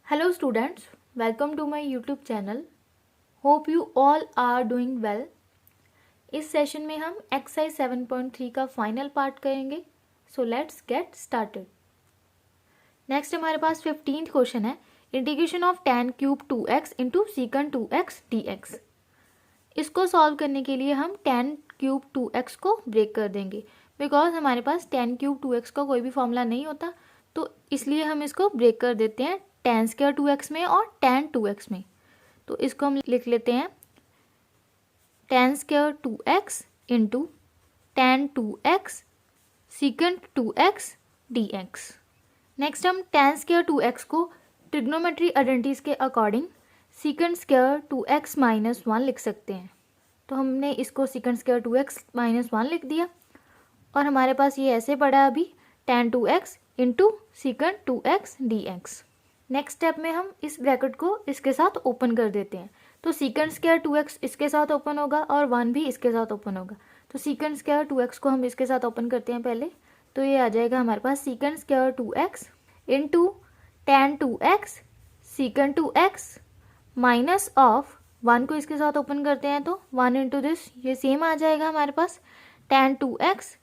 Hello students, welcome to my YouTube channel. Hope you all are doing well. इस session में हम exercise 7.3 का final part करेंगे. So let's get started. Next हमारे पास 15th question है. Integration of tan cube 2x into secant 2x dx. इसको solve करने के लिए हम tan क्यूब 2x को ब्रेक कर देंगे बिकॉज हमारे पास tan क्यूब 2x का कोई भी फॉर्मूला नहीं होता, तो इसलिए हम इसको ब्रेक कर देते हैं tan स्क्वायर 2x में और tan 2x में. तो इसको हम लिख लेते हैं tan square 2x into tan 2x secant 2x dx. Next हम tan स्क्वायर 2x को ट्रिग्नोमेट्री आइडेंटिटीज के according secant square 2x minus 1 लिख सकते हैं. तो हमने इसको सीकेंट स्क्वायर 2x माइनस 1 लिख दिया और हमारे पास ये ऐसे पड़ा अभी tan 2x into secant 2x dx. Next step में हम इस ब्रैकेट को इसके साथ ओपन कर देते हैं. तो सीकेंट स्क्वायर 2x इसके साथ ओपन होगा और 1 भी इसके साथ ओपन होगा. तो सीकेंट स्क्वायर 2x को हम इसके साथ ओपन करते हैं पहले. तो ये आ जाएगा हमारे पास secant square 2x into tan 2x secant 2x minus of 1 को इसके साथ ओपन करते हैं तो 1 इंटू दिस, ये सेम आ जाएगा हमारे पास tan 2x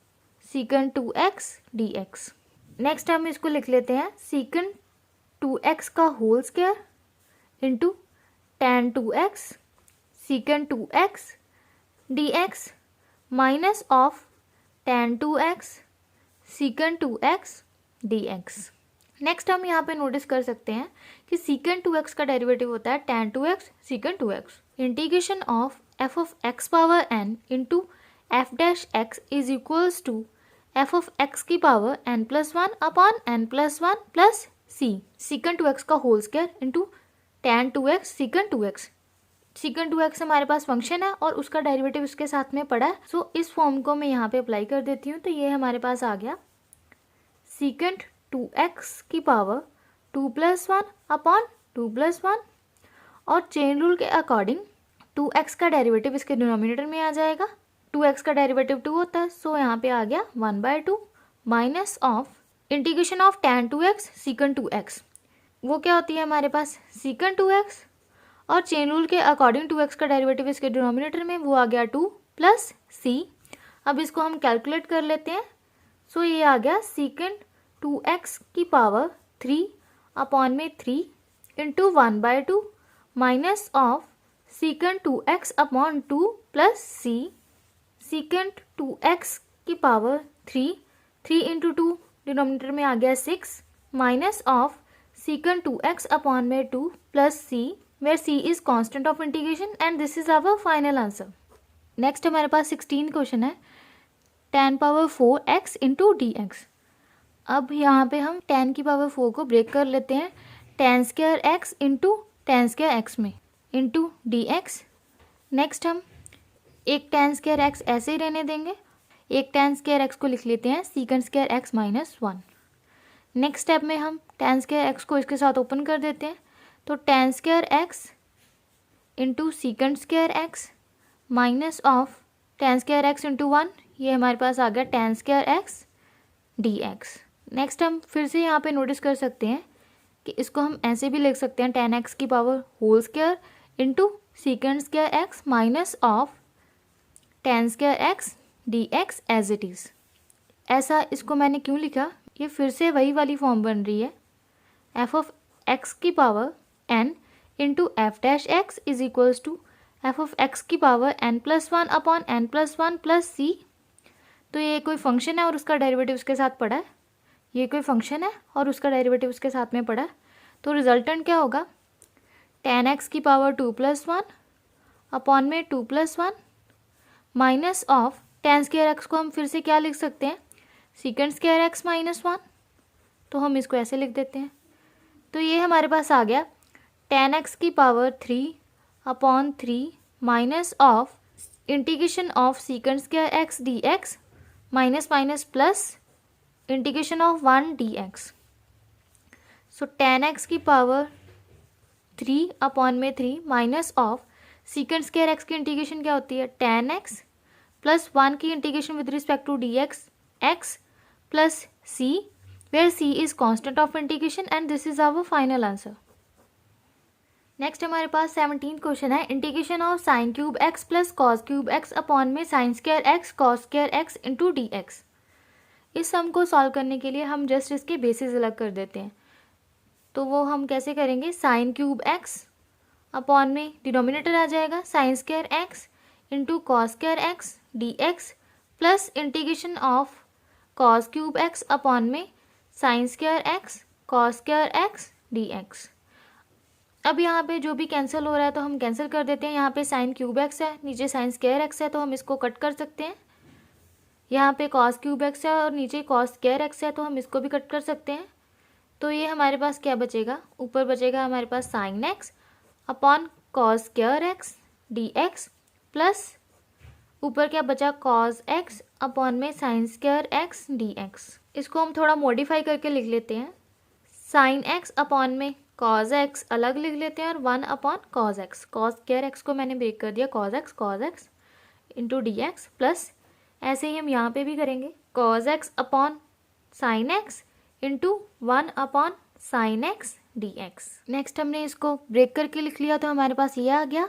secant 2x dx. Next हम इसको लिख लेते हैं सीकेंट 2x का whole square into tan 2x secant 2x dx minus of tan 2x secant 2x dx. Next हम यहाँ पे नोटिस कर सकते हैं कि सीकेंट 2x का डेरिवेटिव होता है tan 2x secant 2x. Integration of f of x power n into f dash x is equals to f of x की power n plus 1 upon n plus 1 plus c secant 2x का whole square into tan 2x secant 2x. Secant 2x हमारे पास function है और उसका derivative इसके साथ में पड़ा है. सो इस फॉर्म को मैं यहाँ पे अप्लाई कर देती हूँ. तो ये हमारे पास आ गया सीकेंट 2x की पावर 2 प्लस 1 अपॉन 2 प्लस 1 और चेन रूल के अकॉर्डिंग 2x का डेरिवेटिव इसके डिनोमिनेटर में आ जाएगा. 2x का डेरिवेटिव 2 होता है, सो यहाँ पे आ गया 1/2 minus of integration of tan 2x secant 2x. वो क्या होती है हमारे पास सीकेंट 2x और चेन रूल के अकॉर्डिंग 2x का डेरिवेटिव इसके डिनोमिनेटर में, वो आ गया 2 प्लस c. अब इसको हम कैलकुलेट कर लेते हैं. सो ये आ गया सीकेंट 2x की पावर 3 अपॉन में 3 into 1/2 minus of secant 2x upon 2 plus c secant 2x की पावर 3 इंटू 2 डिनोमिनेटर में आ गया 6 minus of secant 2x upon में 2 plus c where c is constant of integration and this is our final answer. Next हमारे पास 16 question है tan power 4x into dx. अब यहाँ पे हम tan की पावर 4 को ब्रेक कर लेते हैं tan square x into tan square x में इंटू dx. नेक्स्ट हम एक tan स्क्वायर x ऐसे ही रहने देंगे, एक tan स्क्वायर x को लिख लेते हैं secant square x minus 1. Next step में हम tan स्क्वायर x को इसके साथ ओपन कर देते हैं. तो tan square x into secant square x minus of tan square x into 1, ये हमारे पास आ गया tan square x dx. Next हम फिर से यहाँ पे नोटिस कर सकते हैं कि इसको हम ऐसे भी लिख सकते हैं tan x की power whole square into secant square x minus of tan square x dx as it is. ऐसा इसको मैंने क्यों लिखा, ये फिर से वही वाली फॉर्म बन रही है f ऑफ x की power n into f dash x is equals to f of x की power n plus 1 upon n plus 1 plus c. तो ये कोई फंक्शन है और उसका डेरिवेटिव उसके साथ पड़ा है. ये कोई फंक्शन है और उसका डेरिवेटिव उसके साथ में पड़ा है. तो रिजल्टेंट क्या होगा tan x की पावर 2 प्लस 1 अपॉन में 2 plus 1 minus of tan square x को हम फिर से क्या लिख सकते हैं सीकेंट स्क्वायर x माइनस 1. तो हम इसको ऐसे लिख देते हैं. तो ये हमारे पास आ गया tan x की power 3 upon 3 minus of integration of secant square x dx minus minus plus integration of 1 dx. So tan x की पावर 3 अपॉन में 3 minus of secant square x की इंटीग्रेशन क्या होती है tan x प्लस 1 की integration with respect to dx x plus c where c is constant of integration and this is our final answer. Next हमारे पास 17th question है, integration of sine cube x plus cos cube x upon में sine square x cos square x into d x. इस sum को solve करने के लिए हम जस्ट इसके बेसिस अलग कर देते हैं। तो वो हम कैसे करेंगे, साइन क्यूब एक्स अपॉन में डिनोमिनेटर आ जाएगा sine square x into cos square x D x plus integration of cos cube x upon में sine square x cos square x D x. अब यहाँ पे जो भी कैंसिल हो रहा है तो हम कैंसिल कर देते हैं। यहाँ पे साइन क्यूब एक्स है, नीचे साइन स्क्वायर एक्स है, तो हम इसको कट कर सकते हैं। यहाँ पे कॉस क्यूब एक्स है और नीचे कॉस स्क्वायर एक्स है, तो हम इसको भी कट कर सकते हैं। तो ये हमारे पास क्या बचेगा, ऊपर बचेगा हमारे पास sine x upon cos square x D x plus ऊपर क्या बचा, कॉस एक्स अपॉन में sine square x D x. इसको हम थोड़ा मॉडिफाई करके लिख लेते हैं, साइन एक्स अपॉन में कॉस एक्स अलग लिख लेते हैं और 1 upon cos x. Cos square x को मैंने ब्रेक कर दिया, cos x into d x plus ऐसे ही हम यहाँ पे भी करेंगे, cos x upon sine x into 1 upon sine x D x. Next हमने इसको ब्रेक करके लिख लिया तो हमारे पास ये आ गया।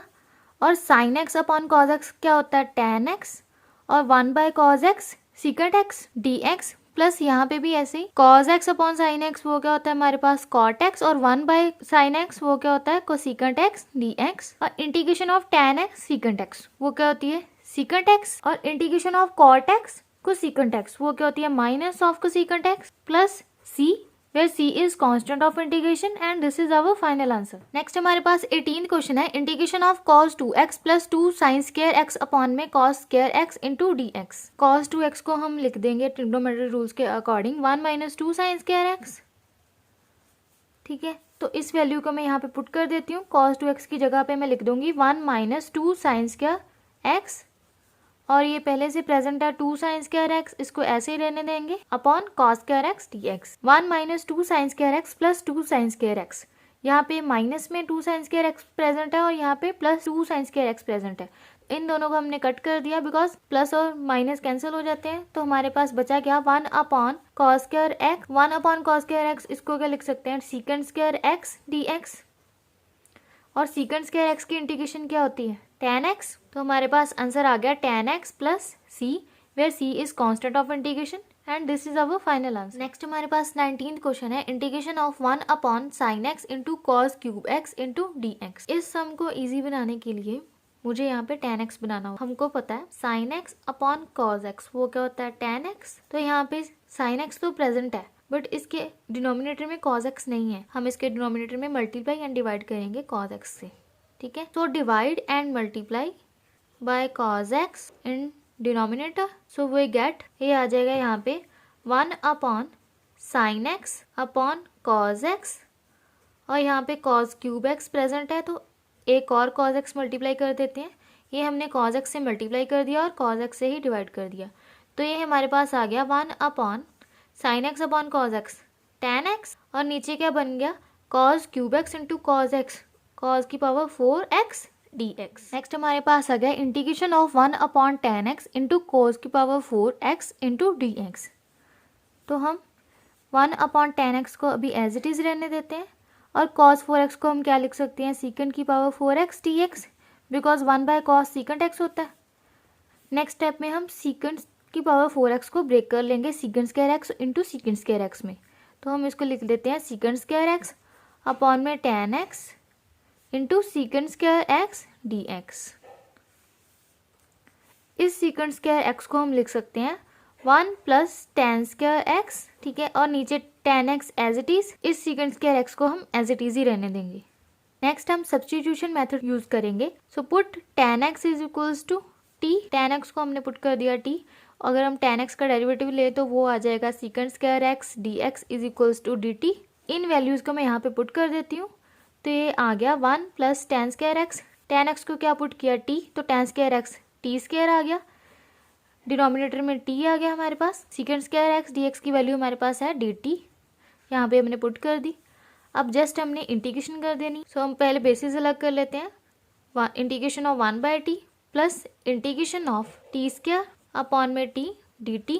और sine x upon cos x क्या होता है, टैन एक्स और 1 by cos x secant x D x plus यहाँ पे भी ऐसे ही cos x upon sine x वो क्या होता है हमारे पास कॉट एक्स और 1 बाय साइन एक्स वो क्या होता है कोसीकेंट एक्स डी एक्स और integration of tan x secant x वो क्या होती है सीकेंट एक्स और integration of cot x cosecant x वो क्या होती है minus of cosecant x plus c where c is constant of integration and this is our final answer. Next हमारे पास 18th क्वेश्चन है, integration of cos 2x plus 2 sin square x upon में cos square x into d x. cos 2x को हम लिख देंगे trigonometry rules के according 1 minus 2 sin square x। ठीक है, तो इस वैल्यू को मैं यहाँ पे पुट कर देती हूँ। cos 2x की जगह पे मैं लिख दूंगी 1 माइनस 2 sin स्क्वायर x और ये पहले से प्रेजेंट है 2 साइन स्क्वायर एक्स, इसको ऐसे ही रहने देंगे upon cos square x D x. 1 minus 2 sign square x plus 2 sign square x, यहाँ पे माइनस में 2 साइन स्क्वायर एक्स प्रेजेंट है और यहाँ पे plus 2 sign square x present है। इन दोनों को हमने कट कर दिया बिकॉज प्लस और माइनस कैंसिल हो जाते हैं। तो हमारे पास बचा क्या 1 upon cos square x. 1 upon cos square x इसको क्या लिख सकते हैं secant square x D x और सीकेंट स्क्वायर एक्स की इंटीग्रेशन क्या होती है tan x। तो हमारे पास आंसर आ गया tan x plus c where c is constant of integration and this is our final answer. Next हमारे पास 19th क्वेश्चन है, integration of 1 upon sine x into cos cube x into d x. इस sum को easy बनाने के लिए मुझे यहाँ पे tan x बनाना होगा। हमको पता है sine x upon cos x वो क्या होता है tan x। तो यहाँ पे साइन x तो प्रेजेंट है बट इसके डिनोमिनेटर में cos x नहीं है, हम इसके डिनोमिनेटर में मल्टीप्लाई एंड डिवाइड करेंगे cos x से। ठीक है, तो divide and multiply by cos x in denominator, so we get ये आ जाएगा यहाँ पे 1 upon sine x upon cos x और यहाँ पे cos क्यूब x प्रेजेंट है तो एक और cos x मल्टीप्लाई कर देते हैं। ये हमने cos x से मल्टीप्लाई कर दिया और cos x से ही डिवाइड कर दिया, तो ये हमारे पास आ गया 1 upon sine x upon cos x tan x और नीचे क्या बन गया cos cube x into cos x cos की power 4x d x. Next हमारे पास आ गया integration of 1 upon tan x into cos की power 4x into d x. तो हम 1 अपॉन टैन एक्स को अभी एज इट इज़ रहने देते हैं और कॉस 4x को हम क्या लिख सकते हैं सीकेंट की power 4x d x because 1 by cos secant x होता है। नेक्स्ट स्टेप में हम सीकेंट की पावर 4x को ब्रेक कर लेंगे secant square x into secant square x में, तो हम इसको लिख देते हैं सीकेंट स्क्वायर एक्स अपॉन में tan x into secant square x D x. इस सीकेंट स्क्वायर एक्स को हम लिख सकते हैं 1 प्लस टैन स्क्वायर एक्स। ठीक है, और नीचे tan x as it is, इस सीकेंट स्क्वायर एक्स को हम एज इट इज ही रहने देंगे। नेक्स्ट हम सब्स्टिट्यूशन मेथड यूज करेंगे, so put tan x is equals to t. Tan x को हमने पुट कर दिया टी, अगर हम tan x का डेरिवेटिव ले तो वो आ जाएगा secant square x D x is equals to d t. इन वैल्यूज़ को मैं यहाँ पे पुट कर देती हूँ, तो ये आ गया 1 plus tan square x. Tan x को क्या पुट किया t, तो tan square x t square आ गया, डिनोमिनेटर में t आ गया हमारे पास। Secant square x D x की वैल्यू हमारे पास है डी टी, यहाँ पे हमने पुट कर दी। अब जस्ट हमने इंटीग्रेशन कर देनी, सो हम पहले बेसिस अलग कर लेते हैं। Integration of 1 by t plus integration of t square upon में t d t.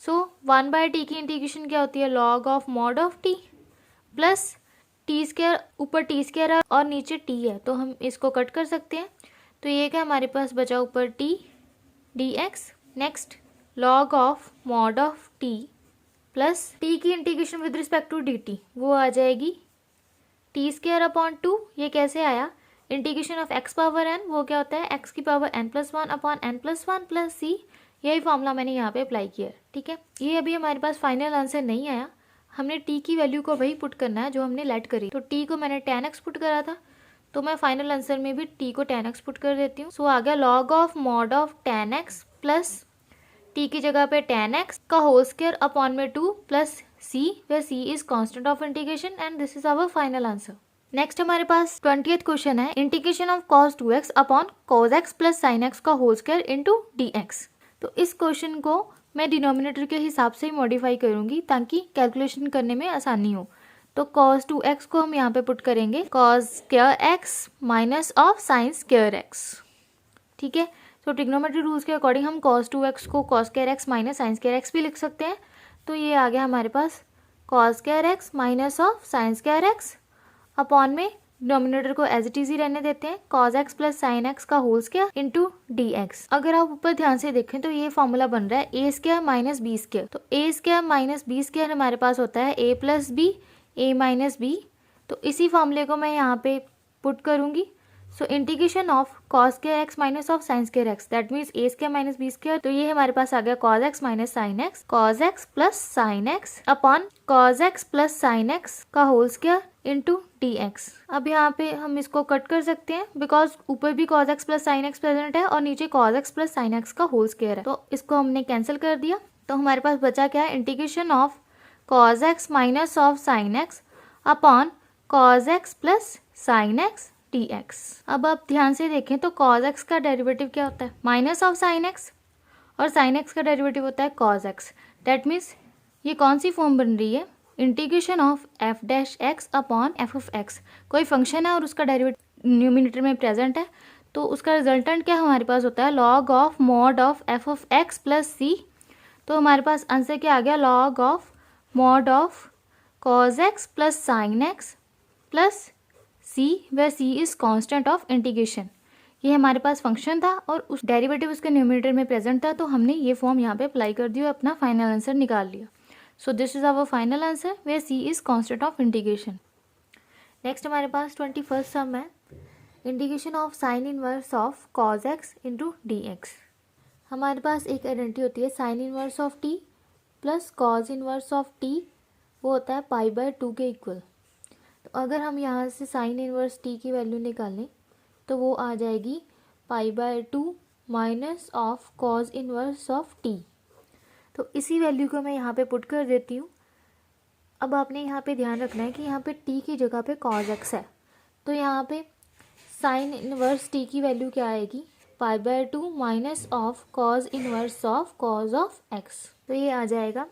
So 1 by t की इंटीग्रेशन क्या होती है log of mod of t plus t square, ऊपर टी स्क्वायर है और नीचे टी है, तो हम इसको कट कर सकते हैं। तो ये क्या हमारे पास बचा ऊपर t d x. Next log of mod of t plus t की integration with respect to d t, वो आ जाएगी टी स्क्वायर अपॉन 2। ये कैसे आया, integration of x power n, वो क्या होता है एक्स की power n plus one upon n plus one plus c. यही फॉर्मूला मैंने यहाँ पे अप्लाई किया है, ठीक है। ये अभी हमारे पास फाइनल आंसर नहीं आया, हमने टी की वैल्यू को वही पुट करना है जो हमने लेट करी। तो टी को मैंने 10x पुट करा था, तो मैं फाइनल आंसर में भी टी को 10x पुट कर देती हूँ। सो आ गया log of mod of 10x plus t की जगह पे 10x का होल स्क्वायर अपॉन में 2 plus c, where c is constant of integration, and this is our final answer. Next हमारे पास 20th क्वेश्चन है, integration of cos 2x upon cos x plus sin x का whole square into dx। तो इस question को मैं denominator के हिसाब से ही मॉडिफाई करूंगी ताकि कैलकुलेशन करने में आसानी हो। तो cos 2x को हम यहाँ पे पुट करेंगे cos square x minus of sin square x, ठीक है। तो ट्रिग्नोमेट्री रूल्स के अकॉर्डिंग हम cos 2x को cos square x minus sin square x भी लिख सकते हैं। तो ये आ गया हमारे पास cos square x minus of sin square x upon में डिनोमिनेटर को एज इट इज ही रहने देते हैं cos x plus sin x का होल स्क्वायर इनटू dx। अगर आप ऊपर ध्यान से देखें तो ये फॉर्मूला बन रहा है a square minus b square. तो a square minus b square हमारे पास होता है a plus b a minus b. तो इसी फॉर्मूले को मैं यहाँ पे पुट करूंगी। So integration of cos square x minus of sin square x, that means a square minus b square. तो ये हमारे पास आ गया cos x minus sin x, cos x plus sin x upon cos x plus sin x का whole square into dx। अब यहाँ पे हम इसको कट कर सकते हैं बिकॉज ऊपर भी cos x plus sin x present है और नीचे cos x plus sin x का होल स्क्वायर है, तो इसको हमने कैंसिल कर दिया। तो हमारे पास बचा क्या है, integration of cos x minus of sin x upon cos x plus sin x dx। अब आप ध्यान से देखें तो cos x का डेरिवेटिव क्या होता है, माइनस ऑफ sin x, और sin x का डेरिवेटिव होता है cos x। दैट मीन्स ये कौन सी फॉर्म बन रही है, integration of f dash x upon f of x। कोई फंक्शन है और उसका डेरिवेटिव न्यूमिनेटर में प्रेजेंट है, तो उसका रिजल्टेंट क्या हमारे पास होता है, log of mod of f of x plus c। तो हमारे पास आंसर क्या आ गया, log of mod of cos x plus sin x plus c, where c is constant of integration. ये हमारे पास फंक्शन था और उस डेरिवेटिव उसके न्यूमिनेटर में प्रेजेंट था, तो हमने ये फॉर्म यहाँ पे अप्लाई कर दी और अपना फाइनल आंसर निकाल लिया। So this is our final answer where c is constant of integration. Next हमारे पास 21st सम है, integration of sine inverse of cos x into dx। हमारे पास एक आइडेंटिटी होती है sine inverse of t plus cos inverse of t, वो होता है π/2 के इक्वल। तो अगर हम यहाँ से साइन इनवर्स t की वैल्यू निकालें तो वो आ जाएगी π/2 minus of cos inverse of t। तो इसी वैल्यू को मैं यहाँ पे पुट कर देती हूँ। अब आपने यहाँ पे ध्यान रखना है कि यहाँ पे t की जगह पे cos x है, तो यहाँ पे साइन इनवर्स t की वैल्यू क्या आएगी, π/2 minus of cos inverse of cos of x। तो ये आ जाएगा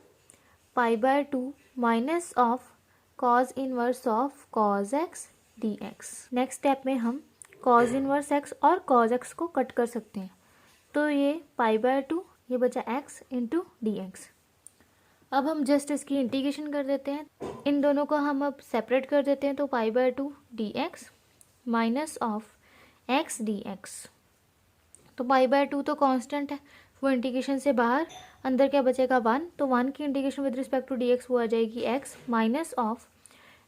π/2 minus of cos inverse of cos x dx। Next step में हम cos इनवर्स x और cos x को कट कर सकते हैं, तो ये π/2, ये बचा x इंटू dx। अब हम जस्ट इसकी इंटीग्रेशन कर देते हैं, इन दोनों को हम अब सेपरेट कर देते हैं। तो π/2 dx minus of x dx। तो π/2 तो कांस्टेंट है, वो इंटीग्रेशन से बाहर, अंदर क्या बचेगा 1, तो 1 की integration with respect to dx वो आ जाएगी x माइनस ऑफ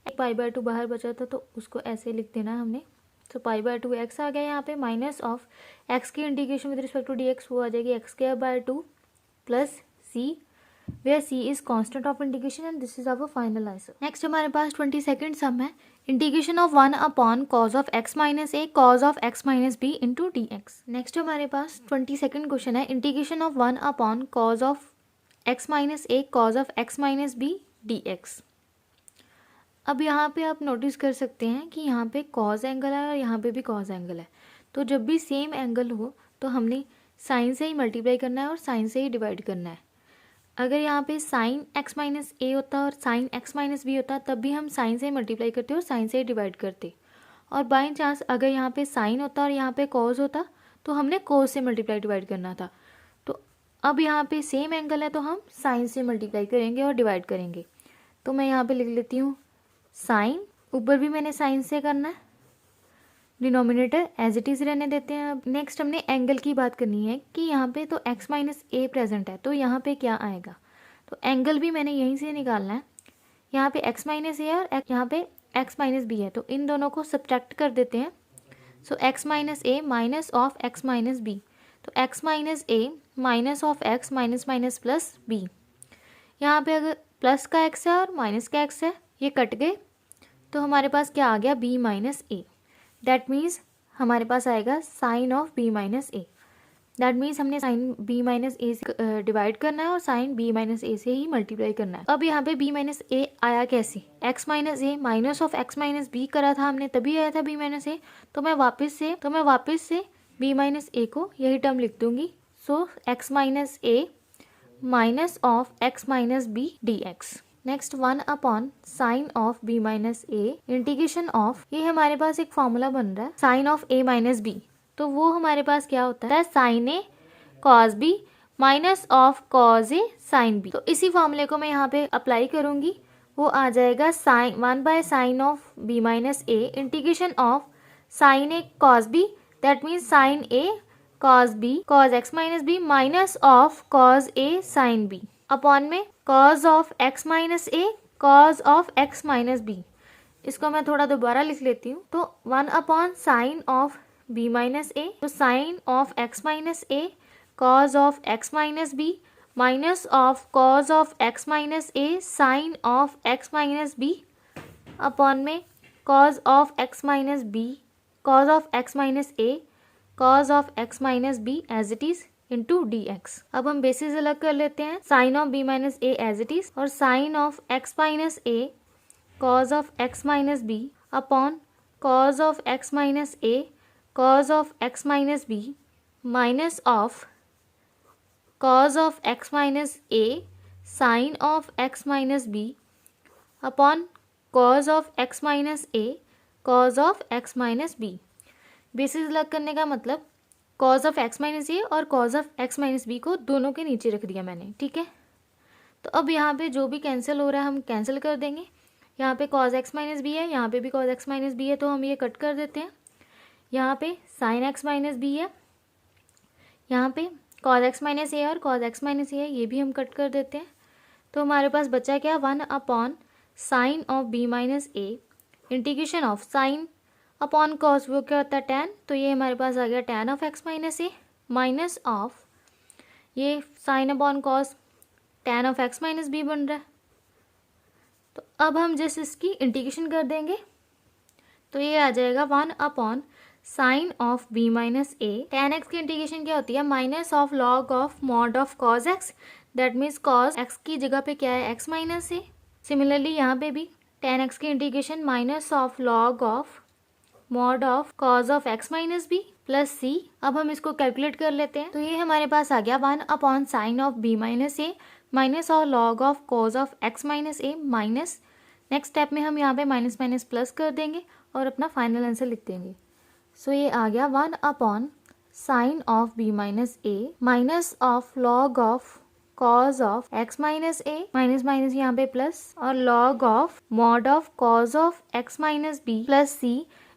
π/2 बाहर बचा था तो उसको ऐसे लिख देना हमने। तो π/2 x आ गया यहाँ पे, माइनस ऑफ x की integration with respect to dx वो आ जाएगी x² plus c, where c is constant of integration, and this is our final answer. Next हमारे पास 22nd सम है, integration of 1 upon cos of x minus a cos of x minus b into dx। Next हमारे पास 22nd question है, integration of 1 upon cos of x minus a cos of x minus b dx। अब यहाँ पे आप notice कर सकते हैं कि यहाँ पे cos एंगल है और यहाँ पे भी cos एंगल है, तो जब भी सेम एंगल हो तो हमने साइन से ही मल्टीप्लाई करना है और साइन से ही डिवाइड करना है। अगर यहाँ पे साइन x माइनस ए होता और साइन x माइनस बी होता तब भी हम साइन से ही मल्टीप्लाई करते और साइन से ही डिवाइड करते, और बाई चांस अगर यहाँ पे साइन होता और यहाँ पे cos होता तो हमने cos से मल्टीप्लाई डिवाइड करना था। तो अब यहाँ पे सेम एंगल है तो हम साइन से मल्टीप्लाई करेंगे और डिवाइड करेंगे। तो मैं यहाँ पे लिख लेती हूँ साइन ऊपर भी मैंने साइन से करना है, डिनोमिनेटर एज इट इज़ रहने देते हैं। अब नेक्स्ट हमने एंगल की बात करनी है कि यहाँ पे तो x माइनस ए प्रेजेंट है, तो यहाँ पे क्या आएगा, तो एंगल भी मैंने यहीं से निकालना है। यहाँ पे x माइनस ए और यहाँ पे x माइनस बी है, तो इन दोनों को सब्ट्रैक्ट कर देते हैं। So x minus A minus of x minus b, तो x minus A minus of x minus minus plus b. यहाँ पे अगर प्लस का x है और माइनस का x है, ये कट गए, तो हमारे पास क्या आ गया, b minus a. That means हमारे पास आएगा sine of b minus a. That means हमने साइन b माइनस ए से डिवाइड करना है और साइन b माइनस ए से ही मल्टीप्लाई करना है। अब यहाँ पे b माइनस ए आया कैसे, x minus A minus of x minus b करा था हमने, तभी आया था b माइनस ए। तो मैं वापस से b माइनस ए को यही टर्म लिख दूंगी। So x minus A minus of x minus b d x. Next 1 upon sine of b minus a integration of, ये हमारे पास एक फॉर्मूला बन रहा है sine of a minus b, तो वो हमारे पास क्या होता है, sine a cos b minus of cos a sine b. तो इसी फॉर्मूले को मैं यहाँ पे अप्लाई करूंगी, वो आ जाएगा sine 1 by sine of b minus a integration of sine a cos b, that means sine a cos b cos x minus b minus of cos a sine b upon में cos of x minus a cos of x minus b. इसको मैं थोड़ा दोबारा लिख लेती हूँ। तो 1 upon sine of b minus a, तो sine of x minus a cos of x minus b minus of cos of x minus a sine of x minus b upon में cos of x minus b cos of x minus a cos of x minus b as it is into d x. अब हम basis अलग कर लेते हैं, sine of b minus a as it is और sine of x minus a cos of x minus b upon cos of x minus a cos of x minus b minus of cos of x minus a sin of x minus b upon cos of x minus a cos of x minus b। Basis अलग करने का मतलब cos of x minus a और cos of x minus b को दोनों के नीचे रख दिया मैंने, ठीक है। तो अब यहाँ पे जो भी कैंसिल हो रहा है हम कैंसिल कर देंगे। यहाँ पे cos x minus b है, यहाँ पे भी cos x minus b है, तो हम ये कट कर देते हैं। यहाँ पे साइन एक्स माइनस बी है, यहाँ पे कॉस एक्स माइनस ए और कॉस एक्स माइनस ए है, ये भी हम कट कर देते हैं। तो हमारे पास बचा क्या, 1 upon sine of b minus a integration of sine upon cos, वो क्या होता है टैन, तो ये हमारे पास आ गया tan of x minus A minus of ये sine upon cos tan of x minus b बन रहा है। तो अब हम जस्ट इसकी इंटीग्रेशन कर देंगे, तो ये आ जाएगा 1 upon sine of b minus A, ten x की इंटीग्रेशन क्या होती है, minus of log of mod of cos x, that means cos x की जगह पे क्या है x माइनस ए। सिमिलरली यहाँ पे भी टेन एक्स की integration minus of log of mod of cos of x minus B plus c. अब हम इसको कैलकुलेट कर लेते हैं, तो ये हमारे पास आ गया 1 upon sine of b minus A minus of log of cos of x minus A minus, next step में हम यहाँ पे माइनस माइनस प्लस कर देंगे और अपना फाइनल आंसर लिख देंगे। सो ये आ गया 1 upon sine of b minus A minus of log of cos of x minus A minus minus यहाँ पे प्लस और log of mod of cos of x minus B plus C,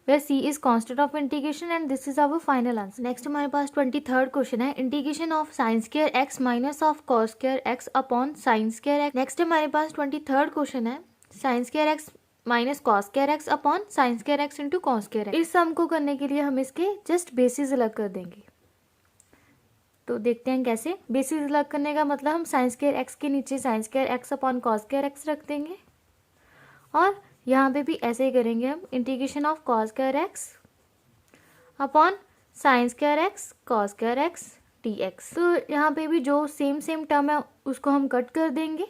where c is constant of integration and this is our final answer. Next हमारे पास 23rd question है, integration of sine square x minus of cos square x upon sine square x। Next हमारे पास 23rd question है, sign square x minus cos square x upon sine square x into cos square x. इस sum को करने के लिए हम इसके जस्ट बेसिस अलग कर देंगे। तो देखते हैं कैसे। बेसिस अलग करने का मतलब हम साइन स्क्वायर एक्स के नीचे sign square x upon cos square x रख देंगे और यहाँ पे भी ऐसे ही करेंगे हम, integration of cos square x upon sine square x cos square x D x. तो यहाँ पे भी जो सेम टर्म है उसको हम कट कर देंगे।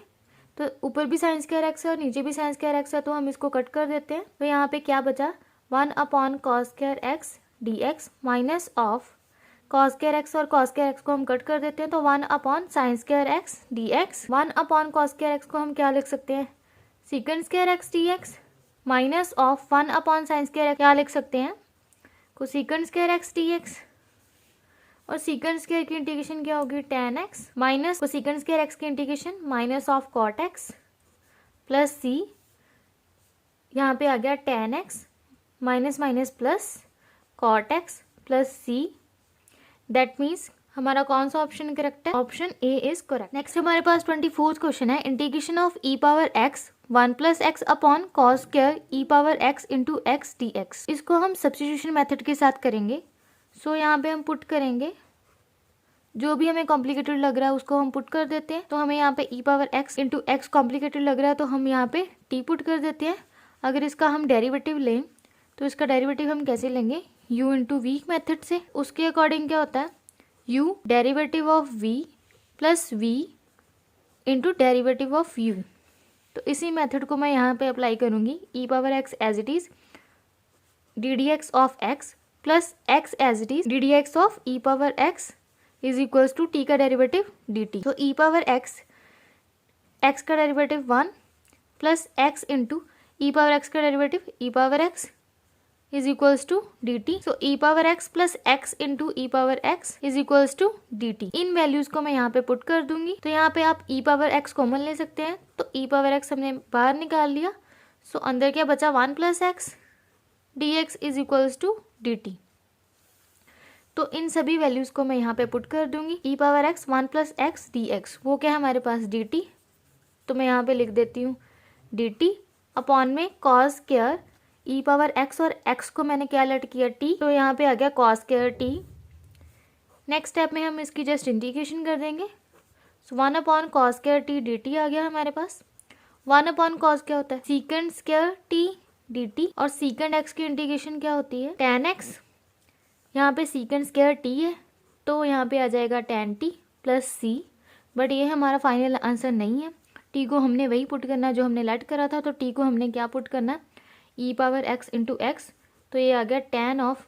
तो ऊपर भी साइन स्क्वायर एक्स है और नीचे भी साइन स्क्वायर एक्स है, तो हम इसको कट कर देते हैं। तो यहाँ पे क्या बचा, 1 upon cos square x D x minus of cos square x और कॉस स्क्वायर एक्स को हम कट कर देते हैं, तो 1 upon sine square x D x. 1 upon cos square x को हम क्या लिख सकते हैं, secant square x D x minus of 1 upon sine square x क्या लिख सकते हैं, को secant square x D x और सीकेंड स्क्वायर की इंटीग्रेशन क्या होगी, tan x minus cosecant square x की integration minus of cot x plus c, यहाँ पे आ गया tan x minus minus plus cot x plus C. That means हमारा कौन सा ऑप्शन करेक्ट है? Option A is correct. Next हमारे पास 24th क्वेश्चन है, integration of e power x 1 plus x upon cos square e power x into x D x. इसको हम substitution method के साथ करेंगे। सो यहाँ पे हम पुट करेंगे जो भी हमें कॉम्प्लिकेटेड लग रहा है उसको हम पुट कर देते हैं। तो हमें यहाँ पे e power x into x complicated लग रहा है तो हम यहाँ पे t पुट कर देते हैं। अगर इसका हम डेरिवेटिव लें तो इसका डेरिवेटिव हम कैसे लेंगे? u इंटू वी मेथड से। उसके अकॉर्डिंग क्या होता है? u derivative of v plus v into derivative of u। तो इसी मेथड को मैं यहाँ पे अप्लाई करूँगी। e power x as it is D D x of x plus x as it is D D x of e power x is equals to t का derivative dt। तो e power x का derivative 1 plus x into E power x का derivative e power x is equals to dt। So e power x plus x into E power x is equals to dt। In values को मैं यहाँ पे put कर दूंगी। तो यहाँ पे आप e पावर x कॉमन ले सकते हैं। तो e पावर x हमने बाहर निकाल लिया। सो अंदर क्या बचा? 1 plus x D x is equals to dt। तो इन सभी वैल्यूज को मैं यहाँ पे पुट कर दूंगी। e power x 1 plus x D x, वो क्या है हमारे पास? dt। तो मैं यहाँ पे लिख देती हूँ dt अपॉन में cos square e power x और x को मैंने क्या लेट किया? t। तो यहाँ पे आ गया cos square t। Next step में हम इसकी जस्ट इंटीग्रेशन कर देंगे। सो 1 upon cos square t dt आ गया हमारे पास। 1 अपॉन कॉस क्या होता है? Secant square t dt। और सीकेंड x की इंटीग्रेशन क्या होती है? tan x। यहाँ पे सीकेंड स्क्वायर t है तो यहाँ पे आ जाएगा tan t plus C. But ये हमारा फाइनल आंसर नहीं है। t को हमने वही पुट करना जो हमने लेट करा था। तो t को हमने क्या पुट करना? e power x into x. तो ये आ गया tan of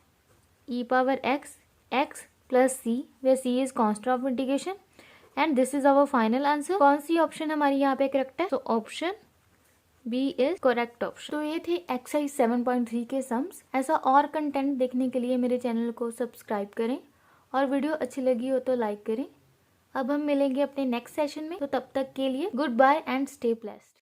e power x plus C, where c is constant of integration and this is our final answer. कौन सी ऑप्शन हमारी यहाँ पे करेक्ट है? तो option B is correct option. तो ये थे एक्सरसाइज 7.3 के सम्स। ऐसा और कंटेंट देखने के लिए मेरे चैनल को सब्सक्राइब करें और वीडियो अच्छी लगी हो तो लाइक करें। अब हम मिलेंगे अपने नेक्स्ट सेशन में। तो तब तक के लिए goodbye and stay blessed.